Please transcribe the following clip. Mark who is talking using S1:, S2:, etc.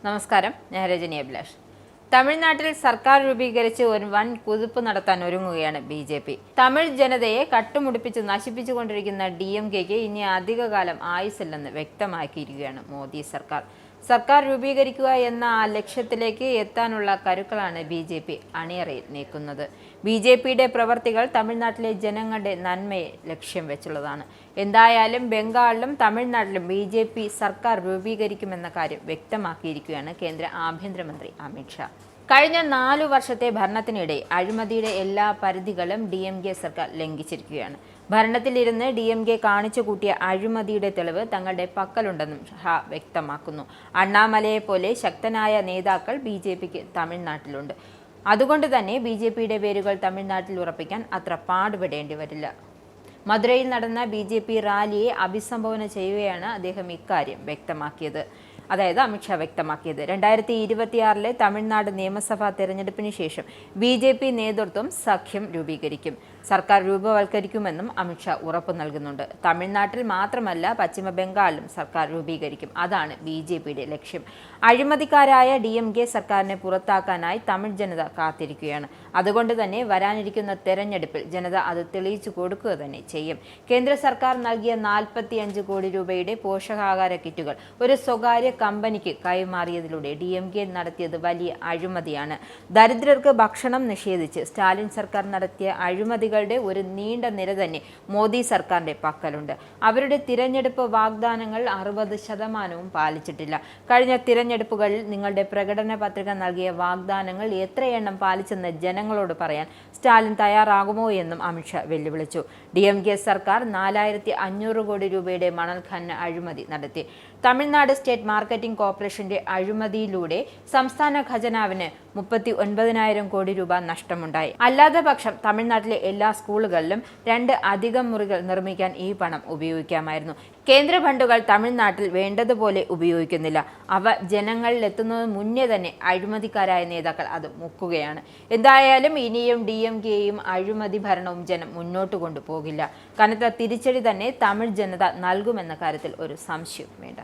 S1: നമസ്കാരം, ഞാൻ രജനി അഭിലാഷ്. തമിഴ്നാട്ടിൽ സർക്കാർ രൂപീകരിച്ച് ഒരു വൻ കുതിപ്പ് നടത്താൻ ഒരുങ്ങുകയാണ് ബി.ജെ.പി. തമിഴ് ജനതയെ കട്ടുമുടിപ്പിച്ച് നശിപ്പിച്ചുകൊണ്ടിരിക്കുന്ന DMKക്ക് ഇനി അധികകാലം ആയുസില്ലെന്ന് വ്യക്തമാക്കിയിരിക്കുകയാണ് മോദി സർക്കാർ. സർക്കാർ രൂപീകരിക്കുക എന്ന ആ ലക്ഷ്യത്തിലേക്ക് എത്താനുള്ള കരുക്കളാണ് ബി.ജെ.പി. അണിയറയിൽ നീക്കുന്നത്. ബി.ജെ.പിയുടെ പ്രവർത്തികൾ തമിഴ്നാട്ടിലെ ജനങ്ങളുടെ നന്മയെ ലക്ഷ്യം വെച്ചുള്ളതാണ്. എന്തായാലും ബംഗാളിലും തമിഴ്നാട്ടിലും ബി.ജെ.പി. സർക്കാർ രൂപീകരിക്കുമെന്ന കാര്യം വ്യക്തമാക്കിയിരിക്കുകയാണ് കേന്ദ്ര ആഭ്യന്തരമന്ത്രി അമിത്ഷാ. കഴിഞ്ഞ 4 വർഷത്തെ ഭരണത്തിനിടെ അഴിമതിയുടെ എല്ലാ പരിധികളും DMK സർക്കാർ ലംഘിച്ചിരിക്കുകയാണ്. ഭരണത്തിലിരുന്ന് DMK കാണിച്ചു കൂട്ടിയ അഴിമതിയുടെ തെളിവ് തങ്ങളുടെ പക്കലുണ്ടെന്നും ഷാ വ്യക്തമാക്കുന്നു. അണ്ണാമലയെ പോലെ ശക്തനായ നേതാക്കൾ BJPക്ക് തമിഴ്നാട്ടിലുണ്ട്. അതുകൊണ്ട് തന്നെ BJPയുടെ വേരുകൾ തമിഴ്നാട്ടിൽ ഉറപ്പിക്കാൻ അത്ര പാടുപെടേണ്ടി വരില്ല. മധുരയിൽ നടന്ന BJP റാലിയെ അഭിസംബോധന ചെയ്യുകയാണ് അദ്ദേഹം ഇക്കാര്യം വ്യക്തമാക്കിയത്. അതായത് അമിത്ഷാ വ്യക്തമാക്കിയത് 2026 തമിഴ്നാട് നിയമസഭാ തെരഞ്ഞെടുപ്പിന് ശേഷം BJP നേതൃത്വം സഖ്യം രൂപീകരിക്കും. സർക്കാർ രൂപവൽക്കരിക്കുമെന്നും അമിത്ഷാ ഉറപ്പു നൽകുന്നുണ്ട്. തമിഴ്നാട്ടിൽ മാത്രമല്ല, പശ്ചിമ ബംഗാളിലും സർക്കാർ രൂപീകരിക്കും. അതാണ് BJPയുടെ ലക്ഷ്യം. അഴിമതിക്കാരായ DMK സർക്കാരിനെ പുറത്താക്കാനായി തമിഴ് ജനത കാത്തിരിക്കുകയാണ്. അതുകൊണ്ട് തന്നെ വരാനിരിക്കുന്ന തെരഞ്ഞെടുപ്പിൽ ജനത അത് തെളിയിച്ചു കൊടുക്കുക തന്നെ ചെയ്യും. കേന്ദ്ര സർക്കാർ നൽകിയ 45 കോടി രൂപയുടെ പോഷകാഹാര കിറ്റുകൾ ഒരു സ്വകാര്യ കമ്പനിക്ക് കൈമാറിയതിലൂടെ DMK നടത്തിയത് വലിയ അഴിമതിയാണ്. ദരിദ്രർക്ക് ഭക്ഷണം നിഷേധിച്ച് സ്റ്റാലിൻ സർക്കാർ നടത്തിയ അഴിമതികളുടെ ഒരു നീണ്ട നിര തന്നെ മോദി സർക്കാരിന്റെ പക്കലുണ്ട്. അവരുടെ തിരഞ്ഞെടുപ്പ് വാഗ്ദാനങ്ങൾ 60% പാലിച്ചിട്ടില്ല. കഴിഞ്ഞ തിരഞ്ഞെടുപ്പുകളിൽ നിങ്ങളുടെ പ്രകടന പത്രിക നൽകിയ വാഗ്ദാനങ്ങൾ എത്രയെണ്ണം പാലിച്ചെന്ന് ജനങ്ങളോട് പറയാൻ സ്റ്റാലിൻ തയ്യാറാകുമോ എന്നും അമിത്ഷാ വെല്ലുവിളിച്ചു. DMK സർക്കാർ 4500 കോടി രൂപയുടെ മണൽ ഖനന അഴിമതി നടത്തി. തമിഴ്നാട് സ്റ്റേറ്റ് മാർക്കറ്റിംഗ് കോർപ്പറേഷന്റെ അഴിമതിയിലൂടെ സംസ്ഥാന ഖജനാവിന് 39,000 കോടി രൂപ നഷ്ടമുണ്ടായി. അല്ലാതെ പക്ഷം തമിഴ്നാട്ടിലെ എല്ലാ സ്കൂളുകളിലും 2 അധികം മുറികൾ നിർമ്മിക്കാൻ ഈ പണം ഉപയോഗിക്കാമായിരുന്നു. കേന്ദ്ര ഫണ്ടുകൾ തമിഴ്നാട്ടിൽ വേണ്ടതുപോലെ ഉപയോഗിക്കുന്നില്ല. അവ ജനങ്ങളിൽ എത്തുന്നതിന് മുന്നേ തന്നെ അഴിമതിക്കാരായ നേതാക്കൾ അത് മുക്കുകയാണ്. എന്തായാലും ഇനിയും DMKയും അഴിമതി ഭരണവും ജനം മുന്നോട്ട് കൊണ്ടുപോകില്ല. കനത്ത തിരിച്ചടി തന്നെ തമിഴ് ജനത നൽകുമെന്ന കാര്യത്തിൽ ഒരു സംശയവും വേണ്ട.